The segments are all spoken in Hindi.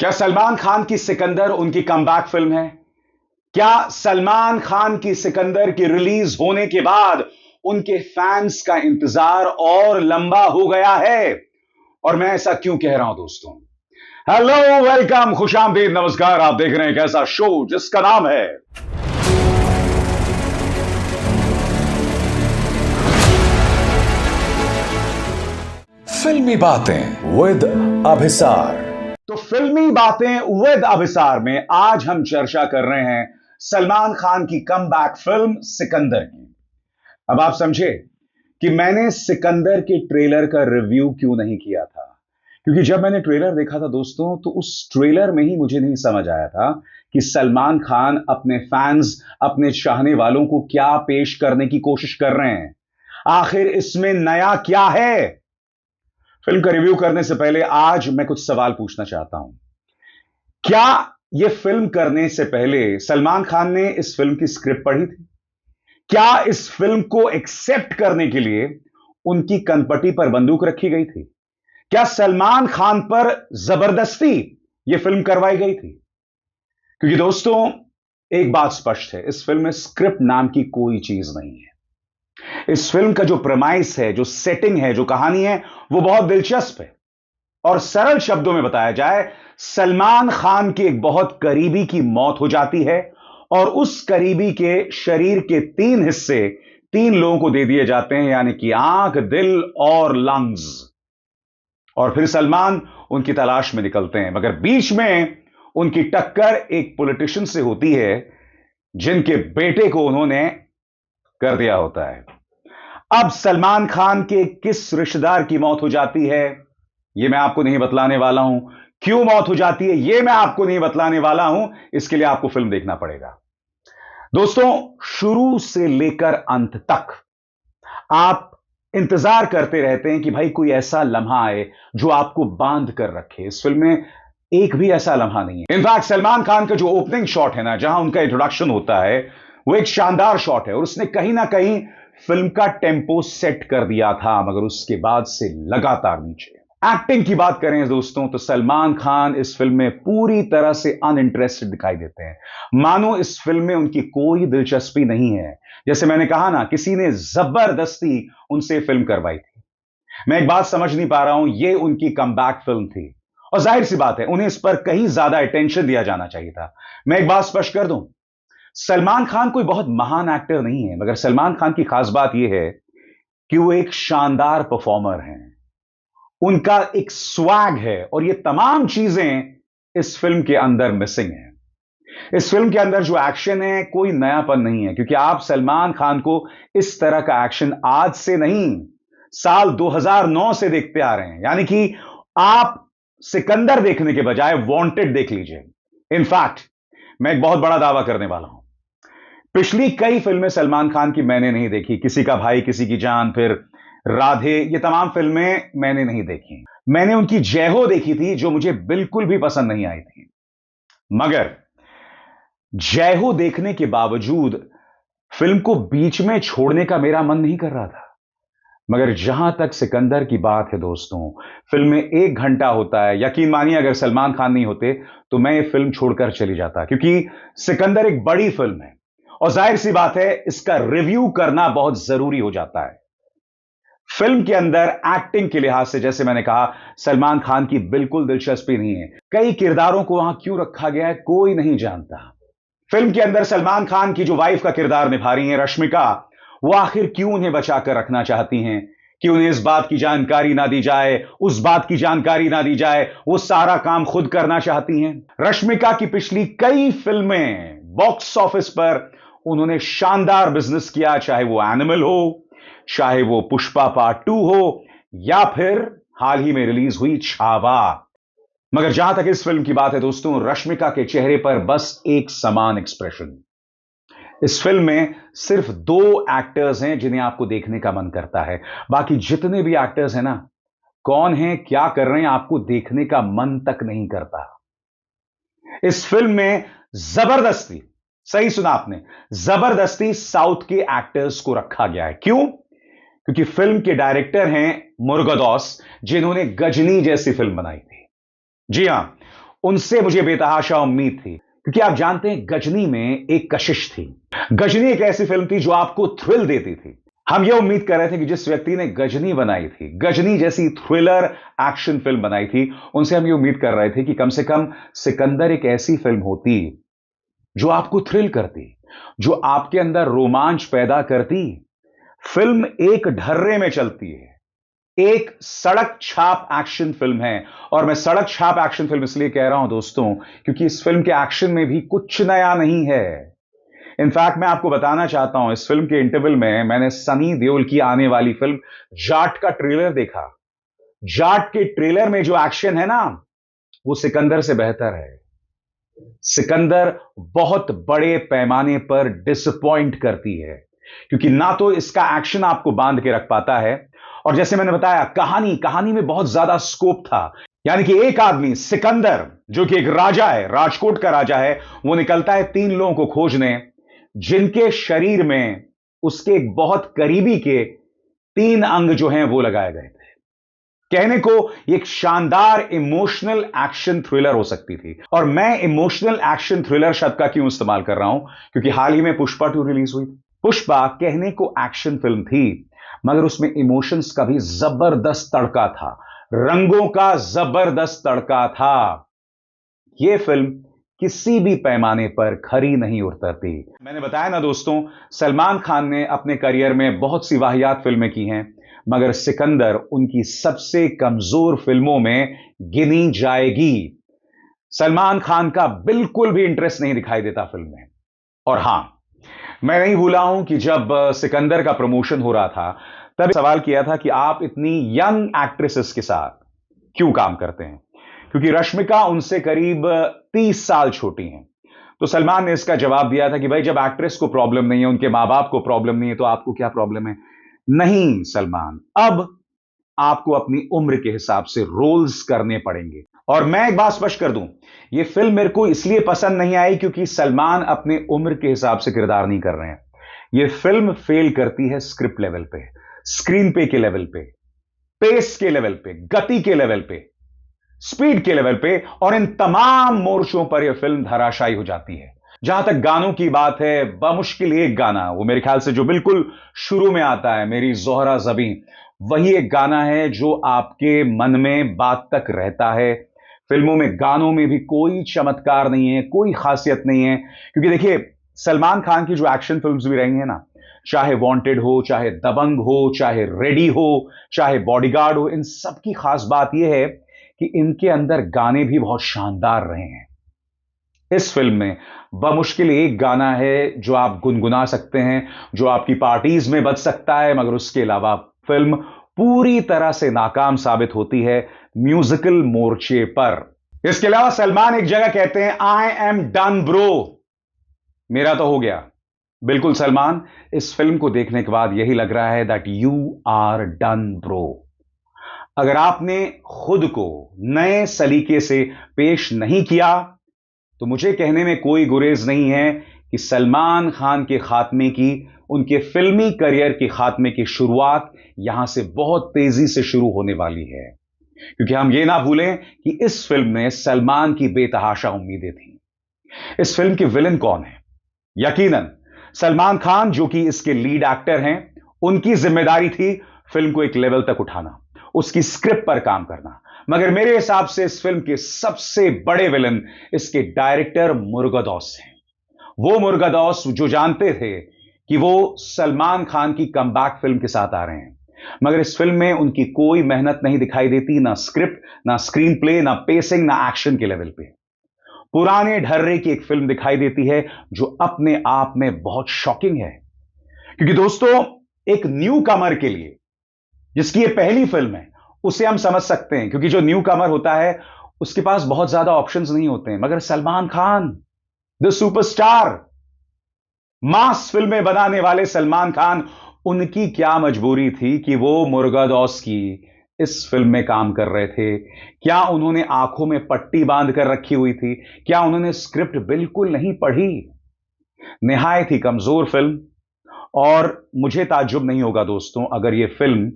क्या सलमान खान की सिकंदर उनकी कमबैक फिल्म है? क्या सलमान खान की सिकंदर की रिलीज होने के बाद उनके फैंस का इंतजार और लंबा हो गया है? और मैं ऐसा क्यों कह रहा हूं दोस्तों? हेलो, वेलकम, खुशामदीद, नमस्कार। आप देख रहे हैं एक ऐसा शो जिसका नाम है फिल्मी बातें विद अभिसार। तो फिल्मी बातें विद अभिसार में आज हम चर्चा कर रहे हैं सलमान खान की कमबैक फिल्म सिकंदर की। अब आप समझे कि मैंने सिकंदर के ट्रेलर का रिव्यू क्यों नहीं किया था, क्योंकि जब मैंने ट्रेलर देखा था दोस्तों, तो उस ट्रेलर में ही मुझे नहीं समझ आया था कि सलमान खान अपने फैंस, अपने चाहने वालों को क्या पेश करने की कोशिश कर रहे हैं। आखिर इसमें नया क्या है? फिल्म का रिव्यू करने से पहले आज मैं कुछ सवाल पूछना चाहता हूं। क्या यह फिल्म करने से पहले सलमान खान ने इस फिल्म की स्क्रिप्ट पढ़ी थी? क्या इस फिल्म को एक्सेप्ट करने के लिए उनकी कनपटी पर बंदूक रखी गई थी? क्या सलमान खान पर जबरदस्ती यह फिल्म करवाई गई थी? क्योंकि दोस्तों, एक बात स्पष्ट है, इस फिल्म में स्क्रिप्ट नाम की कोई चीज नहीं है। इस फिल्म का जो प्रमाइस है, जो सेटिंग है, जो कहानी है, वो बहुत दिलचस्प है। और सरल शब्दों में बताया जाए, सलमान खान के एक बहुत करीबी की मौत हो जाती है और उस करीबी के शरीर के 3 हिस्से 3 लोगों को दे दिए जाते हैं, यानी कि आंख, दिल और लंग्स। और फिर सलमान उनकी तलाश में निकलते हैं, मगर बीच में उनकी टक्कर एक पॉलिटिशियन से होती है जिनके बेटे को उन्होंने कर दिया होता है। अब सलमान खान के किस रिश्तेदार की मौत हो जाती है, यह मैं आपको नहीं बतलाने वाला हूं। क्यों मौत हो जाती है, यह मैं आपको नहीं बतलाने वाला हूं। इसके लिए आपको फिल्म देखना पड़ेगा। दोस्तों, शुरू से लेकर अंत तक आप इंतजार करते रहते हैं कि भाई कोई ऐसा लम्हा आए जो आपको बांध कर रखे। इस फिल्म में एक भी ऐसा लम्हा नहीं है। इनफैक्ट सलमान खान का जो ओपनिंग शॉट है ना, जहां उनका इंट्रोडक्शन होता है, वो एक शानदार शॉट है और उसने कहीं ना कहीं फिल्म का टेम्पो सेट कर दिया था, मगर उसके बाद से लगातार नीचे। एक्टिंग की बात करें दोस्तों, तो सलमान खान इस फिल्म में पूरी तरह से अनइंटरेस्टेड दिखाई देते हैं, मानो इस फिल्म में उनकी कोई दिलचस्पी नहीं है। जैसे मैंने कहा ना, किसी ने जबरदस्ती उनसे फिल्म करवाई थी। मैं एक बात समझ नहीं पा रहा हूं, यह उनकी कमबैक फिल्म थी और जाहिर सी बात है उन्हें इस पर कहीं ज्यादा अटेंशन दिया जाना चाहिए था। मैं एक बात स्पष्ट कर दूं, सलमान खान कोई बहुत महान एक्टर नहीं है, मगर सलमान खान की खास बात यह है कि वो एक शानदार परफॉर्मर हैं। उनका एक स्वैग है और ये तमाम चीजें इस फिल्म के अंदर मिसिंग है। इस फिल्म के अंदर जो एक्शन है, कोई नयापन नहीं है, क्योंकि आप सलमान खान को इस तरह का एक्शन आज से नहीं, साल 2009 से देखते आ रहे हैं। यानी कि आप सिकंदर देखने के बजाय वांटेड देख लीजिए। इनफैक्ट मैं एक बहुत बड़ा दावा करने वाला हूं, पिछली कई फिल्में सलमान खान की मैंने नहीं देखी। किसी का भाई किसी की जान, फिर राधे, ये तमाम फिल्में मैंने नहीं देखी। मैंने उनकी जय हो देखी थी, जो मुझे बिल्कुल भी पसंद नहीं आई थी। मगर जय हो देखने के बावजूद फिल्म को बीच में छोड़ने का मेरा मन नहीं कर रहा था। मगर जहां तक सिकंदर की बात है दोस्तों, फिल्म में 1 घंटा होता है। यकीन मानिए, अगर सलमान खान नहीं होते तो मैं ये फिल्म छोड़कर चली जाता, क्योंकि सिकंदर एक बड़ी फिल्म है और जाहिर सी बात है इसका रिव्यू करना बहुत जरूरी हो जाता है। फिल्म के अंदर एक्टिंग के लिहाज से, जैसे मैंने कहा, सलमान खान की बिल्कुल दिलचस्पी नहीं है। कई किरदारों को वहां क्यों रखा गया है, कोई नहीं जानता। फिल्म के अंदर सलमान खान की जो वाइफ का किरदार निभा रही हैं, रश्मिका, वो आखिर क्यों उन्हें बचाकर रखना चाहती हैं कि उन्हें इस बात की जानकारी ना दी जाए, उस बात की जानकारी ना दी जाए, वो सारा काम खुद करना चाहती हैं। रश्मिका की पिछली कई फिल्में बॉक्स ऑफिस पर उन्होंने शानदार बिजनेस किया, चाहे वो एनिमल हो, चाहे वो पुष्पा पार्ट 2 हो, या फिर हाल ही में रिलीज हुई छावा। मगर जहां तक इस फिल्म की बात है दोस्तों, रश्मिका के चेहरे पर बस एक समान एक्सप्रेशन। इस फिल्म में सिर्फ 2 एक्टर्स हैं जिन्हें आपको देखने का मन करता है। बाकी जितने भी एक्टर्स हैं ना, कौन हैं, क्या कर रहे हैं, आपको देखने का मन तक नहीं करता। इस फिल्म में जबरदस्ती, सही सुना आपने, जबरदस्ती साउथ के एक्टर्स को रखा गया है। क्यों? क्योंकि फिल्म के डायरेक्टर हैं मुरुगदॉस, जिन्होंने गजनी जैसी फिल्म बनाई थी। जी हां, उनसे मुझे बेतहाशा उम्मीद थी, क्योंकि आप जानते हैं गजनी में एक कशिश थी। गजनी एक ऐसी फिल्म थी जो आपको थ्रिल देती थी। हम यह उम्मीद कर रहे थे कि जिस व्यक्ति ने गजनी बनाई थी, गजनी जैसी थ्रिलर एक्शन फिल्म बनाई थी, उनसे हम ये उम्मीद कर रहे थे कि कम से कम सिकंदर एक ऐसी फिल्म होती जो आपको थ्रिल करती, जो आपके अंदर रोमांच पैदा करती। फिल्म एक ढर्रे में चलती है, एक सड़क छाप एक्शन फिल्म है। और मैं सड़क छाप एक्शन फिल्म इसलिए कह रहा हूं दोस्तों, क्योंकि इस फिल्म के एक्शन में भी कुछ नया नहीं है। इनफैक्ट मैं आपको बताना चाहता हूं, इस फिल्म के इंटरवल में मैंने सनी देओल की आने वाली फिल्म जाट का ट्रेलर देखा। जाट के ट्रेलर में जो एक्शन है ना, वो सिकंदर से बेहतर है। सिकंदर बहुत बड़े पैमाने पर डिसअपॉइंट करती है, क्योंकि ना तो इसका एक्शन आपको बांध के रख पाता है, और जैसे मैंने बताया कहानी में बहुत ज्यादा स्कोप था। यानी कि एक आदमी सिकंदर, जो कि एक राजा है, राजकोट का राजा है, वो निकलता है 3 लोगों को खोजने, जिनके शरीर में उसके एक बहुत करीबी के 3 अंग जो हैं वो लगाए गए थे। कहने को एक शानदार इमोशनल एक्शन थ्रिलर हो सकती थी। और मैं इमोशनल एक्शन थ्रिलर शब्द का क्यों इस्तेमाल कर रहा हूं, क्योंकि हाल ही में पुष्पा 2 रिलीज हुई। पुष्पा कहने को एक्शन फिल्म थी, मगर उसमें इमोशंस का भी जबरदस्त तड़का था, रंगों का जबरदस्त तड़का था। यह फिल्म किसी भी पैमाने पर खरी नहीं उतरती। मैंने बताया ना दोस्तों, सलमान खान ने अपने करियर में बहुत सी वाहियात फिल्में की हैं, मगर सिकंदर उनकी सबसे कमजोर फिल्मों में गिनी जाएगी। सलमान खान का बिल्कुल भी इंटरेस्ट नहीं दिखाई देता फिल्म में। और हां, मैं नहीं भूला हूं कि जब सिकंदर का प्रमोशन हो रहा था, तब सवाल किया था कि आप इतनी यंग एक्ट्रेसेस के साथ क्यों काम करते हैं, क्योंकि रश्मिका उनसे करीब 30 साल छोटी हैं। तो सलमान ने इसका जवाब दिया था कि भाई, जब एक्ट्रेस को प्रॉब्लम नहीं है, उनके मां बाप को प्रॉब्लम नहीं है, तो आपको क्या प्रॉब्लम है। नहीं सलमान, अब आपको अपनी उम्र के हिसाब से रोल्स करने पड़ेंगे। और मैं एक बात स्पष्ट कर दूं, यह फिल्म मेरे को इसलिए पसंद नहीं आई क्योंकि सलमान अपने उम्र के हिसाब से किरदार नहीं कर रहे हैं। यह फिल्म फेल करती है स्क्रिप्ट लेवल पे, स्क्रीन पे के लेवल पे, पेस के लेवल पे, गति के लेवल पे, स्पीड के लेवल पे, और इन तमाम मोर्चों पर यह फिल्म धराशायी हो जाती है। जहां तक गानों की बात है, बमुश्किल एक गाना, वो मेरे ख्याल से जो बिल्कुल शुरू में आता है, मेरी जोहरा ज़बीं, वही एक गाना है जो आपके मन में बात तक रहता है। फिल्मों में गानों में भी कोई चमत्कार नहीं है, कोई खासियत नहीं है, क्योंकि देखिए, सलमान खान की जो एक्शन फिल्म्स भी रही हैं ना, चाहे वांटेड हो, चाहे दबंग हो, चाहे रेडी हो, चाहे बॉडीगार्ड हो, इन सब की खास बात यह है कि इनके अंदर गाने भी बहुत शानदार रहे हैं। इस फिल्म में बमुश्किल एक गाना है जो आप गुनगुना सकते हैं, जो आपकी पार्टीज में बज सकता है, मगर उसके अलावा फिल्म पूरी तरह से नाकाम साबित होती है म्यूजिकल मोर्चे पर। इसके अलावा सलमान एक जगह कहते हैं, आई एम डन ब्रो, मेरा तो हो गया। बिल्कुल सलमान, इस फिल्म को देखने के बाद यही लग रहा है that you are done bro. अगर आपने खुद को नए सलीके से पेश नहीं किया, तो मुझे कहने में कोई गुरेज नहीं है कि सलमान खान के खात्मे की, उनके फिल्मी करियर के खात्मे की शुरुआत यहां से बहुत तेजी से शुरू होने वाली है। क्योंकि हम यह ना भूलें कि इस फिल्म में सलमान की बेतहाशा उम्मीदें थी। इस फिल्म के विलन कौन है? यकीनन सलमान खान, जो कि इसके लीड एक्टर हैं। उनकी जिम्मेदारी थी फिल्म को एक लेवल तक उठाना, उसकी स्क्रिप्ट पर काम करना। मगर मेरे हिसाब से इस फिल्म के सबसे बड़े विलन इसके डायरेक्टर मुरुगदॉस हैं। वो मुरुगदॉस जो जानते थे कि वो सलमान खान की कमबैक फिल्म के साथ आ रहे हैं, मगर इस फिल्म में उनकी कोई मेहनत नहीं दिखाई देती, ना स्क्रिप्ट, ना स्क्रीन प्ले, ना पेसिंग, ना एक्शन के लेवल पे। पुराने ढर्रे की एक फिल्म दिखाई देती है जो अपने आप में बहुत शॉकिंग है। क्योंकि दोस्तों, एक न्यू कमर के लिए, जिसकी ये पहली फिल्म है, उसे हम समझ सकते हैं, क्योंकि जो न्यू कमर होता है उसके पास बहुत ज्यादा ऑप्शंस नहीं होते हैं। मगर सलमान खान, द सुपरस्टार, मास फिल्में बनाने वाले सलमान खान, उनकी क्या मजबूरी थी कि वो मुरुगदॉस की इस फिल्म में काम कर रहे थे? क्या उन्होंने आंखों में पट्टी बांध कर रखी हुई थी? क्या उन्होंने स्क्रिप्ट बिल्कुल नहीं पढ़ी? निहायत ही कमजोर फिल्म। और मुझे ताज्जुब नहीं होगा दोस्तों, अगर यह फिल्म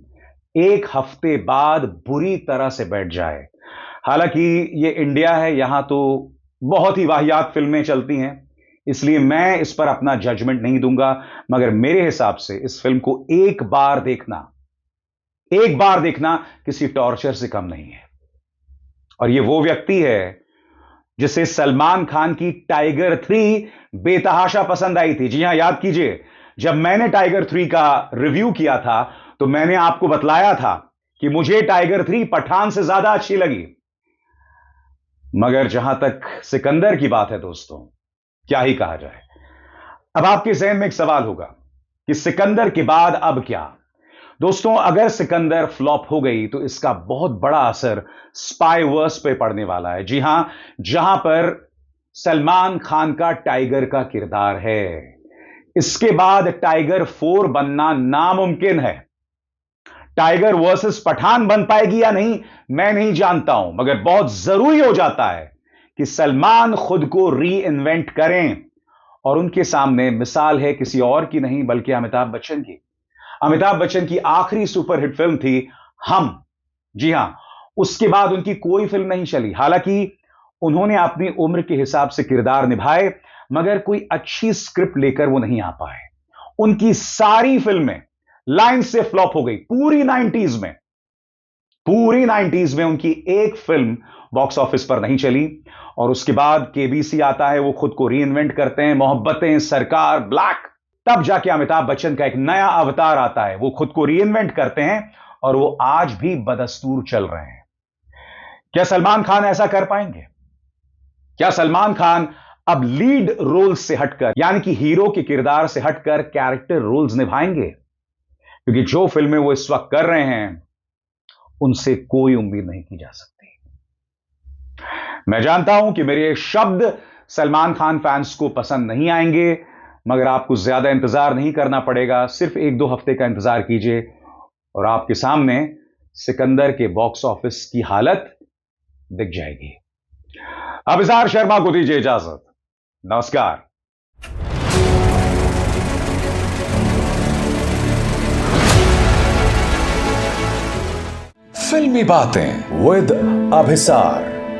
एक हफ्ते बाद बुरी तरह से बैठ जाए। हालांकि ये इंडिया है, यहां तो बहुत ही वाहियात फिल्में चलती हैं, इसलिए मैं इस पर अपना जजमेंट नहीं दूंगा। मगर मेरे हिसाब से इस फिल्म को एक बार देखना किसी टॉर्चर से कम नहीं है। और ये वो व्यक्ति है जिसे सलमान खान की टाइगर 3 बेतहाशा पसंद आई थी। जी हां, याद कीजिए, जब मैंने टाइगर 3 का रिव्यू किया था तो मैंने आपको बतलाया था कि मुझे टाइगर 3 पठान से ज्यादा अच्छी लगी। मगर जहां तक सिकंदर की बात है दोस्तों, क्या ही कहा जाए। अब आपके जहन में एक सवाल होगा कि सिकंदर के बाद अब क्या। दोस्तों, अगर सिकंदर फ्लॉप हो गई तो इसका बहुत बड़ा असर स्पाई वर्स पे पड़ने वाला है। जी हां, जहां पर सलमान खान का टाइगर का किरदार है। इसके बाद टाइगर 4 बनना नामुमकिन है। टाइगर वर्सेस पठान बन पाएगी या नहीं मैं नहीं जानता हूं, मगर बहुत जरूरी हो जाता है कि सलमान खुद को री इन्वेंट करें। और उनके सामने मिसाल है किसी और की नहीं बल्कि अमिताभ बच्चन की। अमिताभ बच्चन की आखिरी सुपरहिट फिल्म थी हम। जी हां, उसके बाद उनकी कोई फिल्म नहीं चली। हालांकि उन्होंने अपनी उम्र के हिसाब से किरदार निभाए, मगर कोई अच्छी स्क्रिप्ट लेकर वो नहीं आ पाए। उनकी सारी फिल्में लाइन से फ्लॉप हो गई। पूरी 90s में उनकी एक फिल्म बॉक्स ऑफिस पर नहीं चली। और उसके बाद केबीसी आता है, वो खुद को री इन्वेंट करते हैं, मोहब्बतें, सरकार, ब्लैक। तब जाके अमिताभ बच्चन का एक नया अवतार आता है, वो खुद को री इन्वेंट करते हैं और वो आज भी बदस्तूर चल रहे हैं। क्या सलमान खान ऐसा कर पाएंगे? क्या सलमान खान अब लीड रोल से हटकर, यानी कि हीरो के किरदार से हटकर कैरेक्टर रोल्स निभाएंगे? क्योंकि जो फिल्में वो इस वक्त कर रहे हैं उनसे कोई उम्मीद नहीं की जा सकती। मैं जानता हूं कि मेरे शब्द सलमान खान फैंस को पसंद नहीं आएंगे, मगर आपको ज्यादा इंतजार नहीं करना पड़ेगा। सिर्फ 1-2 हफ्ते का इंतजार कीजिए और आपके सामने सिकंदर के बॉक्स ऑफिस की हालत दिख जाएगी। अभिसार शर्मा को दीजिए इजाजत। नमस्कार। फिल्मी बातें विद अभिसार।